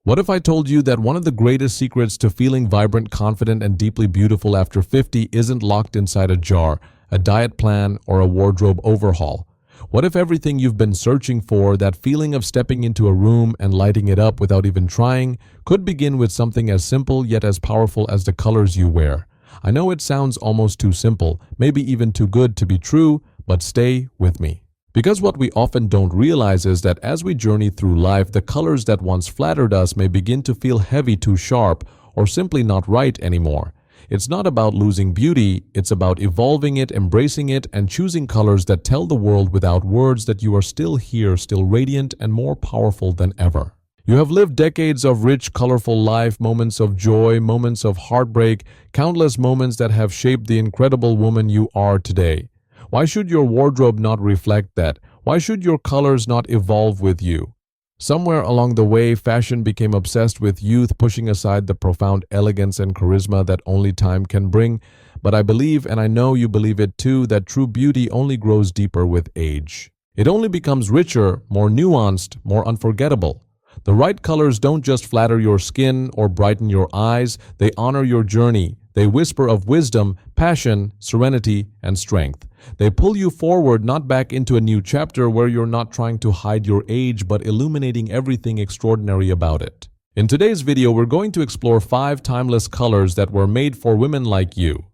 What if I told you that one of the greatest secrets to feeling vibrant, confident, and deeply beautiful after 50 isn't locked inside a jar, a diet plan, or a wardrobe overhaul? What if everything you've been searching for, that feeling of stepping into a room and lighting it up without even trying, could begin with something as simple yet as powerful as the colors you wear? I know it sounds almost too simple, maybe even too good to be true, but stay with me. Because what we often don't realize is that as we journey through life, the colors that once flattered us may begin to feel heavy, too sharp, or simply not right anymore. It's not about losing beauty, it's about evolving it, embracing it, and choosing colors that tell the world without words that you are still here, still radiant, and more powerful than ever. You have lived decades of rich, colorful life, moments of joy, moments of heartbreak, countless moments that have shaped the incredible woman you are today. Why should your wardrobe not reflect that? Why should your colors not evolve with you? Somewhere along the way, fashion became obsessed with youth, pushing aside the profound elegance and charisma that only time can bring. But I believe, and I know you believe it too, that true beauty only grows deeper with age. It only becomes richer, more nuanced, more unforgettable. The right colors don't just flatter your skin or brighten your eyes, they honor your journey. They whisper of wisdom, passion, serenity, and strength. They pull you forward, not back into a new chapter where you're not trying to hide your age but illuminating everything extraordinary about it. In today's video, we're going to explore 5 timeless colors that were made for women like you.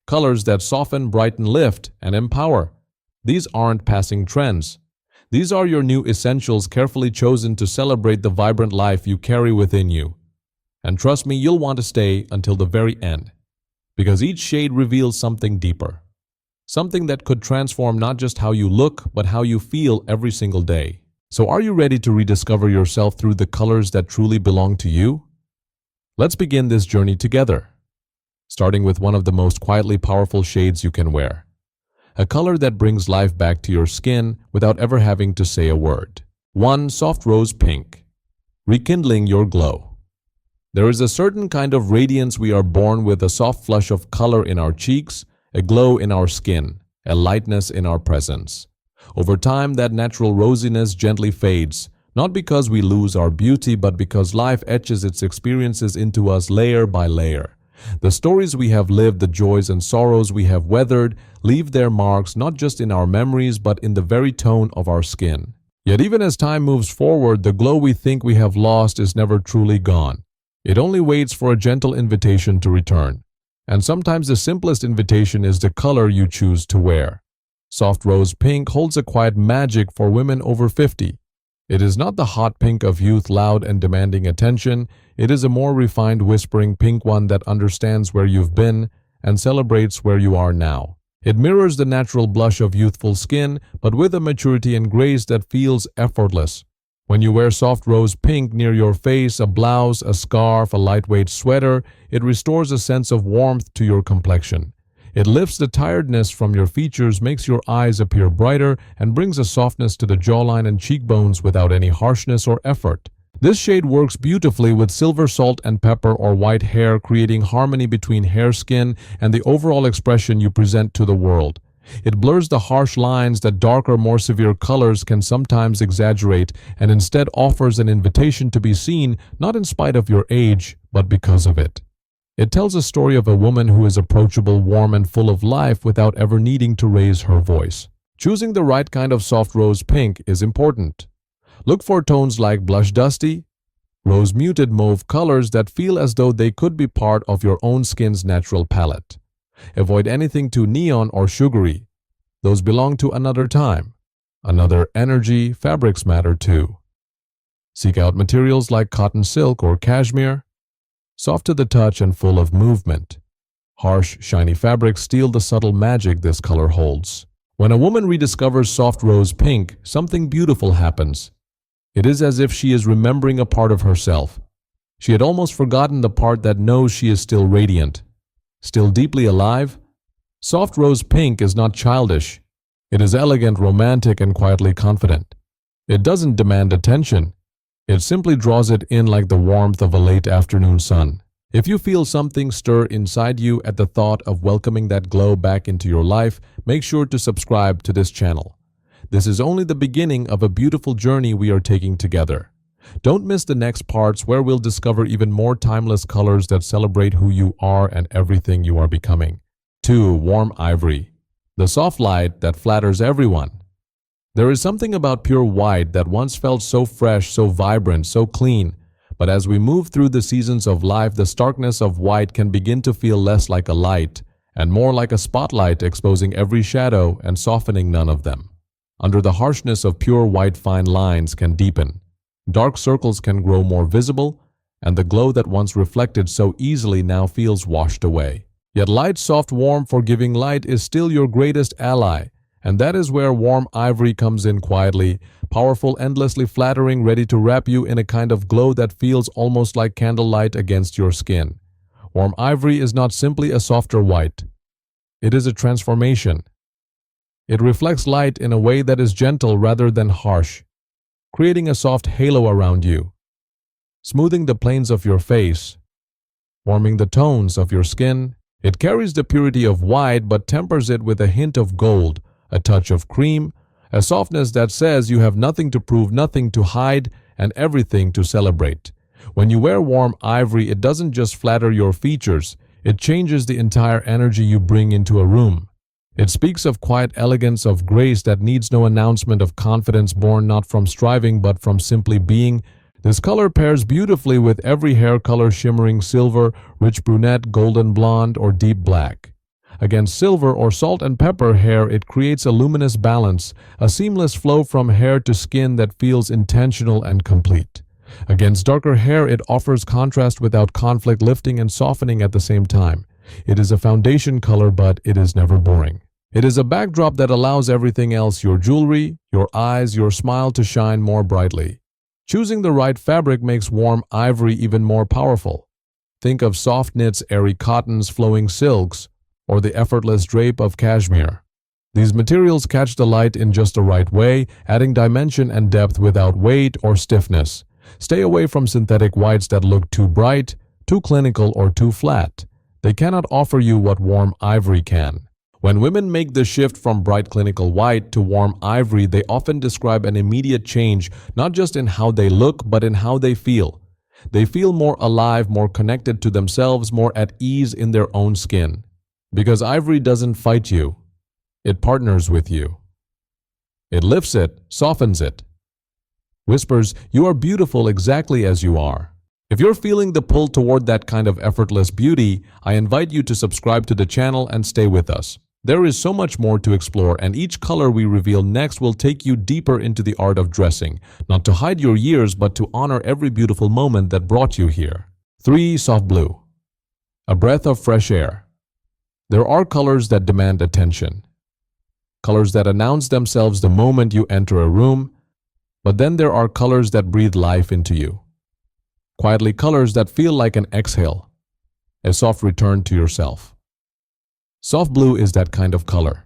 Colors that soften, brighten, lift, and empower. These aren't passing trends. These are your new essentials, carefully chosen to celebrate the vibrant life you carry within you. And trust me, you'll want to stay until the very end, because each shade reveals something deeper. Something that could transform not just how you look, but how you feel every single day. So are you ready to rediscover yourself through the colors that truly belong to you? Let's begin this journey together, starting with one of the most quietly powerful shades you can wear. A color that brings life back to your skin without ever having to say a word. 1. Soft rose pink. Rekindling your glow. There is a certain kind of radiance we are born with, a soft flush of color in our cheeks, a glow in our skin, a lightness in our presence. Over time, that natural rosiness gently fades, not because we lose our beauty, but because life etches its experiences into us layer by layer. The stories we have lived, the joys and sorrows we have weathered, leave their marks not just in our memories, but in the very tone of our skin. Yet even as time moves forward, the glow we think we have lost is never truly gone. It only waits for a gentle invitation to return. And sometimes the simplest invitation is the color you choose to wear. Soft rose pink holds a quiet magic for women over 50. It is not the hot pink of youth, loud and demanding attention. It is a more refined, whispering pink, one that understands where you've been and celebrates where you are now. It mirrors the natural blush of youthful skin, but with a maturity and grace that feels effortless. When you wear soft rose pink near your face, a blouse, a scarf, a lightweight sweater, it restores a sense of warmth to your complexion. It lifts the tiredness from your features, makes your eyes appear brighter, and brings a softness to the jawline and cheekbones without any harshness or effort. This shade works beautifully with silver, salt and pepper, or white hair, creating harmony between hair, skin, and the overall expression you present to the world. It blurs the harsh lines that darker, more severe colors can sometimes exaggerate, and instead offers an invitation to be seen, not in spite of your age, but because of it. It tells a story of a woman who is approachable, warm, and full of life without ever needing to raise her voice. Choosing the right kind of soft rose pink is important. Look for tones like blush dusty, rose muted mauve colors that feel as though they could be part of your own skin's natural palette. Avoid anything too neon or sugary. Those belong to another time, another energy. Fabrics matter too. Seek out materials like cotton, silk, or cashmere, soft to the touch and full of movement. Harsh, shiny fabrics steal the subtle magic this color holds. When a woman rediscovers soft rose pink, something beautiful happens. It is as if she is remembering a part of herself. She had almost forgotten the part that knows she is still radiant, still deeply alive. Soft rose pink is not childish. It is elegant, romantic, and quietly confident. It doesn't demand attention. It simply draws it in like the warmth of a late afternoon sun. If you feel something stir inside you at the thought of welcoming that glow back into your life, make sure to subscribe to this channel. This is only the beginning of a beautiful journey we are taking together. Don't miss the next parts where we'll discover even more timeless colors that celebrate who you are and everything you are becoming. 2. Warm ivory. The soft light that flatters everyone. There is something about pure white that once felt so fresh, so vibrant, so clean. But as we move through the seasons of life, the starkness of white can begin to feel less like a light and more like a spotlight, exposing every shadow and softening none of them. Under the harshness of pure white, fine lines can deepen. Dark circles can grow more visible, and the glow that once reflected so easily now feels washed away. Yet light, soft, warm, forgiving light is still your greatest ally, and that is where warm ivory comes in quietly, powerful, endlessly flattering, ready to wrap you in a kind of glow that feels almost like candlelight against your skin. Warm ivory is not simply a softer white. It is a transformation. It reflects light in a way that is gentle rather than harsh, creating a soft halo around you, smoothing the planes of your face, warming the tones of your skin. It carries the purity of white but tempers it with a hint of gold, a touch of cream, a softness that says you have nothing to prove, nothing to hide, and everything to celebrate. When you wear warm ivory, it doesn't just flatter your features, it changes the entire energy you bring into a room. It speaks of quiet elegance, of grace that needs no announcement, of confidence born not from striving but from simply being. This color pairs beautifully with every hair color, shimmering silver, rich brunette, golden blonde, or deep black. Against silver or salt and pepper hair, it creates a luminous balance, a seamless flow from hair to skin that feels intentional and complete. Against darker hair, it offers contrast without conflict, lifting and softening at the same time. It is a foundation color, but it is never boring. It is a backdrop that allows everything else, your jewelry, your eyes, your smile, to shine more brightly. Choosing the right fabric makes warm ivory even more powerful. Think of soft knits, airy cottons, flowing silks, or the effortless drape of cashmere. These materials catch the light in just the right way, adding dimension and depth without weight or stiffness. Stay away from synthetic whites that look too bright, too clinical, or too flat. They cannot offer you what warm ivory can. When women make the shift from bright clinical white to warm ivory, they often describe an immediate change, not just in how they look, but in how they feel. They feel more alive, more connected to themselves, more at ease in their own skin. Because ivory doesn't fight you, it partners with you. It lifts it, softens it, whispers, "You are beautiful exactly as you are." If you're feeling the pull toward that kind of effortless beauty, I invite you to subscribe to the channel and stay with us. There is so much more to explore, and each color we reveal next will take you deeper into the art of dressing, not to hide your years, but to honor every beautiful moment that brought you here. 3. Soft blue. A breath of fresh air. There are colors that demand attention. Colors that announce themselves the moment you enter a room, but then there are colors that breathe life into you. Quietly, colors that feel like an exhale, a soft return to yourself. Soft blue is that kind of color.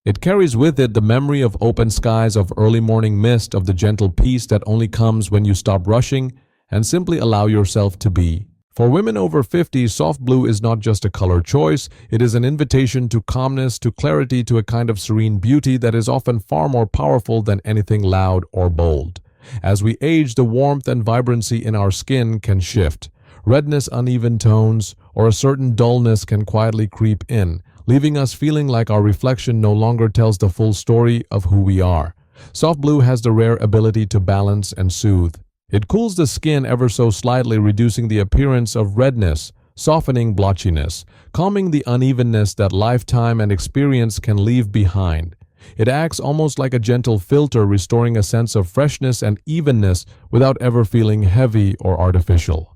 It carries with it the memory of open skies, of early morning mist, of the gentle peace that only comes when you stop rushing and simply allow yourself to be. For women over 50, soft blue is not just a color choice, it is an invitation to calmness, to clarity, to a kind of serene beauty that is often far more powerful than anything loud or bold. As we age, the warmth and vibrancy in our skin can shift. Redness, uneven tones, or a certain dullness can quietly creep in, leaving us feeling like our reflection no longer tells the full story of who we are. Soft blue has the rare ability to balance and soothe. It cools the skin ever so slightly, reducing the appearance of redness, softening blotchiness, calming the unevenness that lifetime and experience can leave behind. It acts almost like a gentle filter, restoring a sense of freshness and evenness without ever feeling heavy or artificial.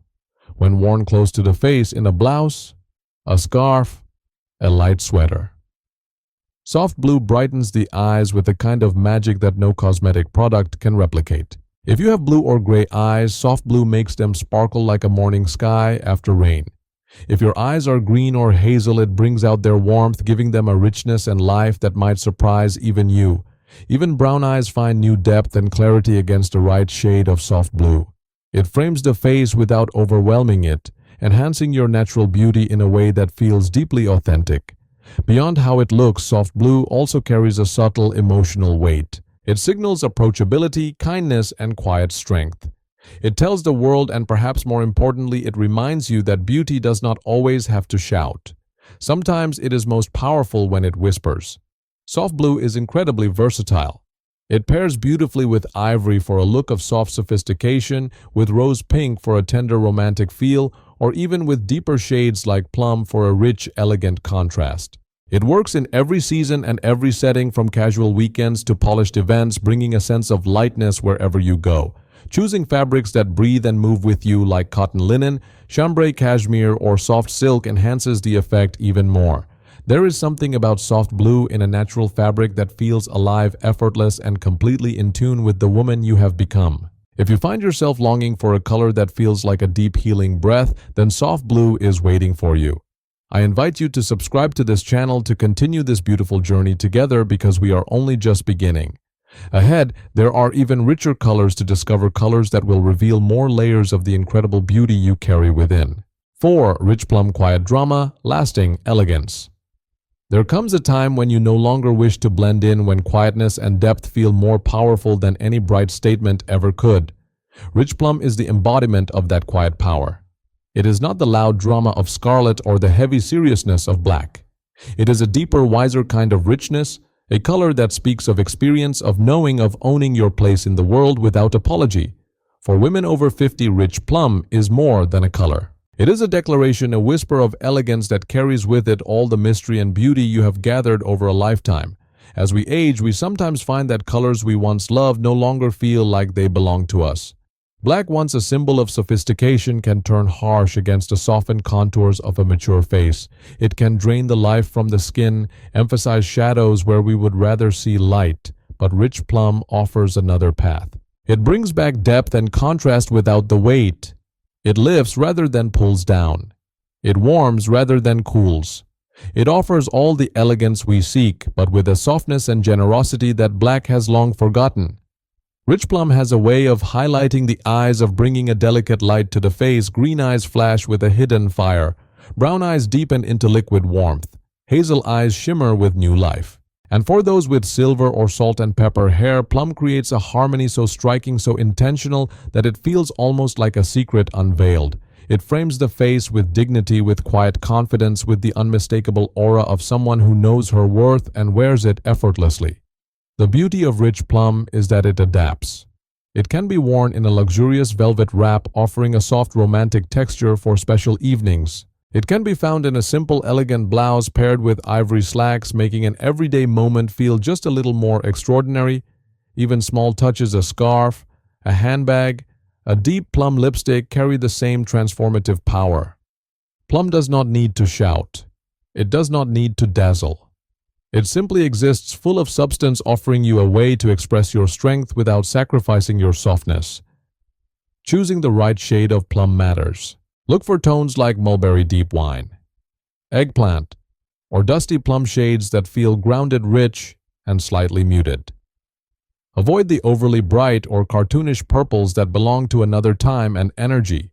When worn close to the face, in a blouse, a scarf, a light sweater. Soft blue brightens the eyes with a kind of magic that no cosmetic product can replicate. If you have blue or gray eyes, soft blue makes them sparkle like a morning sky after rain. If your eyes are green or hazel, it brings out their warmth, giving them a richness and life that might surprise even you. Even brown eyes find new depth and clarity against the right shade of soft blue. It frames the face without overwhelming it, enhancing your natural beauty in a way that feels deeply authentic. Beyond how it looks, soft blue also carries a subtle emotional weight. It signals approachability, kindness, and quiet strength. It tells the world, and perhaps more importantly, it reminds you that beauty does not always have to shout. Sometimes it is most powerful when it whispers. Soft blue is incredibly versatile. It pairs beautifully with ivory for a look of soft sophistication, with rose pink for a tender romantic feel, or even with deeper shades like plum for a rich, elegant contrast. It works in every season and every setting, from casual weekends to polished events, bringing a sense of lightness wherever you go. Choosing fabrics that breathe and move with you like cotton linen, chambray cashmere, or soft silk enhances the effect even more. There is something about soft blue in a natural fabric that feels alive, effortless, and completely in tune with the woman you have become. If you find yourself longing for a color that feels like a deep healing breath, then soft blue is waiting for you. I invite you to subscribe to this channel to continue this beautiful journey together, because we are only just beginning. Ahead, there are even richer colors to discover, colors that will reveal more layers of the incredible beauty you carry within. 4. Rich plum, quiet drama, lasting elegance. There comes a time when you no longer wish to blend in, when quietness and depth feel more powerful than any bright statement ever could. Rich plum is the embodiment of that quiet power. It is not the loud drama of scarlet or the heavy seriousness of black. It is a deeper, wiser kind of richness, a color that speaks of experience, of knowing, of owning your place in the world without apology. For women over 50, rich plum is more than a color. It is a declaration, a whisper of elegance that carries with it all the mystery and beauty you have gathered over a lifetime. As we age, we sometimes find that colors we once loved no longer feel like they belong to us. Black, once a symbol of sophistication, can turn harsh against the softened contours of a mature face. It can drain the life from the skin, emphasize shadows where we would rather see light, but rich plum offers another path. It brings back depth and contrast without the weight. It lifts rather than pulls down. It warms rather than cools. It offers all the elegance we seek, but with a softness and generosity that black has long forgotten. Rich plum has a way of highlighting the eyes, of bringing a delicate light to the face. Green eyes flash with a hidden fire. Brown eyes deepen into liquid warmth. Hazel eyes shimmer with new life. And for those with silver or salt and pepper hair, plum creates a harmony so striking, so intentional, that it feels almost like a secret unveiled. It frames the face with dignity, with quiet confidence, with the unmistakable aura of someone who knows her worth and wears it effortlessly. The beauty of rich plum is that it adapts. It can be worn in a luxurious velvet wrap, offering a soft romantic texture for special evenings. It can be found in a simple, elegant blouse paired with ivory slacks, making an everyday moment feel just a little more extraordinary. Even small touches, a scarf, a handbag, a deep plum lipstick, carry the same transformative power. Plum does not need to shout. It does not need to dazzle. It simply exists, full of substance, offering you a way to express your strength without sacrificing your softness. Choosing the right shade of plum matters. Look for tones like mulberry deep wine, eggplant, or dusty plum, shades that feel grounded, rich, and slightly muted. Avoid the overly bright or cartoonish purples that belong to another time and energy.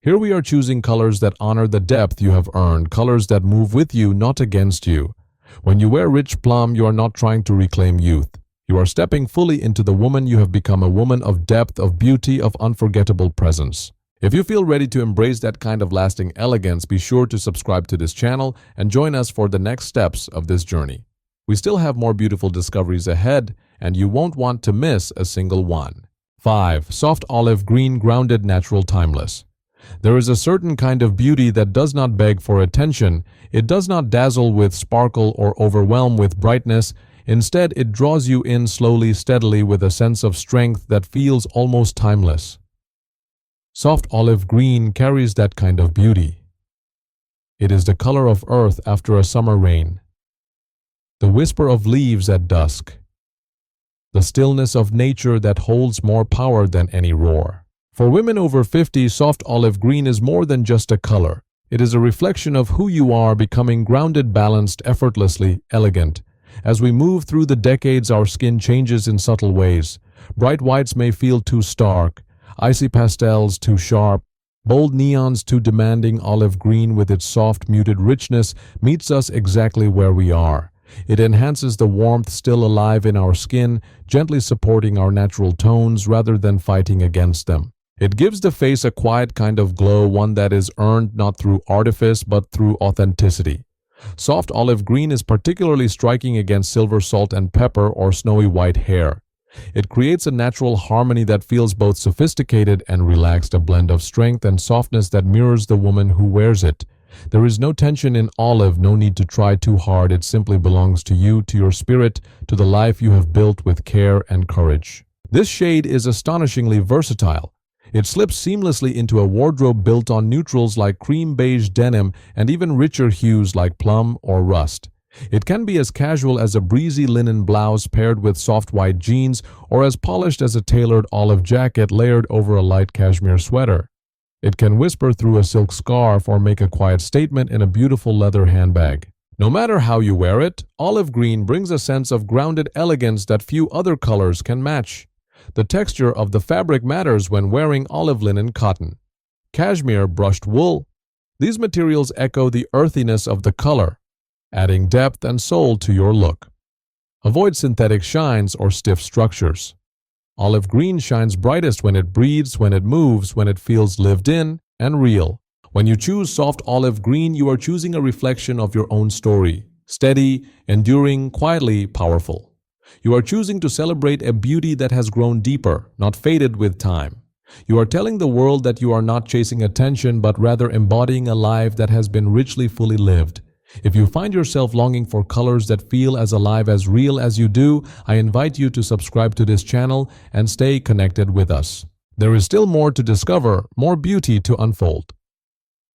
Here we are choosing colors that honor the depth you have earned, colors that move with you, not against you. When you wear rich plum, you are not trying to reclaim youth. You are stepping fully into the woman you have become, a woman of depth, of beauty, of unforgettable presence. If you feel ready to embrace that kind of lasting elegance, be sure to subscribe to this channel and join us for the next steps of this journey. We still have more beautiful discoveries ahead, and you won't want to miss a single one. 5. Soft olive green, grounded, natural, timeless. There is a certain kind of beauty that does not beg for attention. It does not dazzle with sparkle or overwhelm with brightness. Instead, it draws you in slowly, steadily, with a sense of strength that feels almost timeless. Soft olive green carries that kind of beauty. It is the color of earth after a summer rain, the whisper of leaves at dusk, the stillness of nature that holds more power than any roar. For women over 50, soft olive green is more than just a color. It is a reflection of who you are, becoming grounded, balanced, effortlessly elegant. As we move through the decades, our skin changes in subtle ways. Bright whites may feel too stark, icy pastels too sharp, bold neons too demanding. Olive green, with its soft, muted richness, meets us exactly where we are. It enhances the warmth still alive in our skin, gently supporting our natural tones rather than fighting against them. It gives the face a quiet kind of glow, one that is earned not through artifice but through authenticity. Soft olive green is particularly striking against silver salt and pepper or snowy white hair. It creates a natural harmony that feels both sophisticated and relaxed, a blend of strength and softness that mirrors the woman who wears it. There is no tension in olive, no need to try too hard. It simply belongs to you, to your spirit, to the life you have built with care and courage. This shade is astonishingly versatile. It slips seamlessly into a wardrobe built on neutrals like cream beige denim and even richer hues like plum or rust. It can be as casual as a breezy linen blouse paired with soft white jeans, or as polished as a tailored olive jacket layered over a light cashmere sweater. It can whisper through a silk scarf or make a quiet statement in a beautiful leather handbag. No matter how you wear it, olive green brings a sense of grounded elegance that few other colors can match. The texture of the fabric matters when wearing olive linen, cotton, cashmere, brushed wool. These materials echo the earthiness of the color, adding depth and soul to your look. Avoid synthetic shines or stiff structures. Olive green shines brightest when it breathes, when it moves, when it feels lived in and real. When you choose soft olive green, you are choosing a reflection of your own story, steady, enduring, quietly powerful. You are choosing to celebrate a beauty that has grown deeper, not faded with time. You are telling the world that you are not chasing attention, but rather embodying a life that has been richly fully lived. If you find yourself longing for colors that feel as alive, as real as you do, I invite you to subscribe to this channel and stay connected with us. There is still more to discover, more beauty to unfold.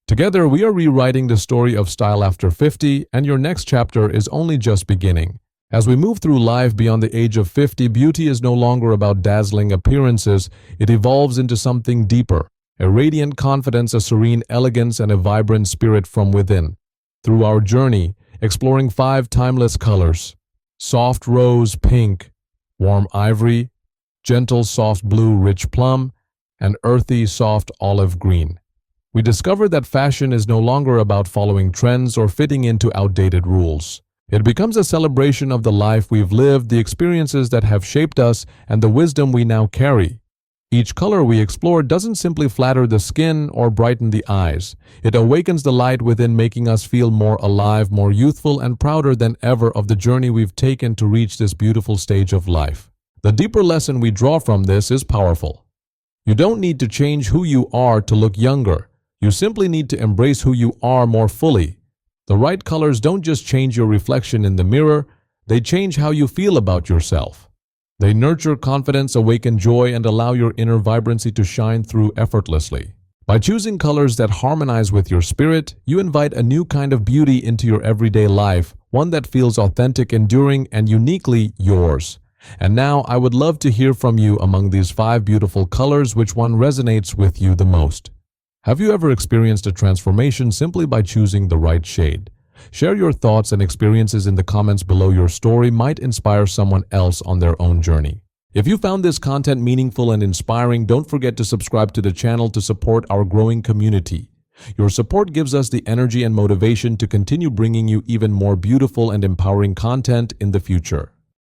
Together, we are rewriting the story of style after 50, and your next chapter is only just beginning. As we move through life beyond the age of 50, beauty is no longer about dazzling appearances. It evolves into something deeper, a radiant confidence, a serene elegance, and a vibrant spirit from within. Through our journey, exploring 5 timeless colors: soft rose pink, warm ivory, gentle soft blue rich plum, and earthy soft olive green, we discover that fashion is no longer about following trends or fitting into outdated rules. It becomes a celebration of the life we've lived, the experiences that have shaped us, and the wisdom we now carry. Each color we explore doesn't simply flatter the skin or brighten the eyes. It awakens the light within, making us feel more alive, more youthful, and prouder than ever of the journey we've taken to reach this beautiful stage of life. The deeper lesson we draw from this is powerful. You don't need to change who you are to look younger. You simply need to embrace who you are more fully. The right colors don't just change your reflection in the mirror, they change how you feel about yourself. They nurture confidence, awaken joy, and allow your inner vibrancy to shine through effortlessly. By choosing colors that harmonize with your spirit, you invite a new kind of beauty into your everyday life, one that feels authentic, enduring, and uniquely yours. And now, I would love to hear from you. Among these 5 beautiful colors, which one resonates with you the most? Have you ever experienced a transformation simply by choosing the right shade? Share your thoughts and experiences in the comments below. Your story might inspire someone else on their own journey. If you found this content meaningful and inspiring, don't forget to subscribe to the channel to support our growing community. Your support gives us the energy and motivation to continue bringing you even more beautiful and empowering content in the future.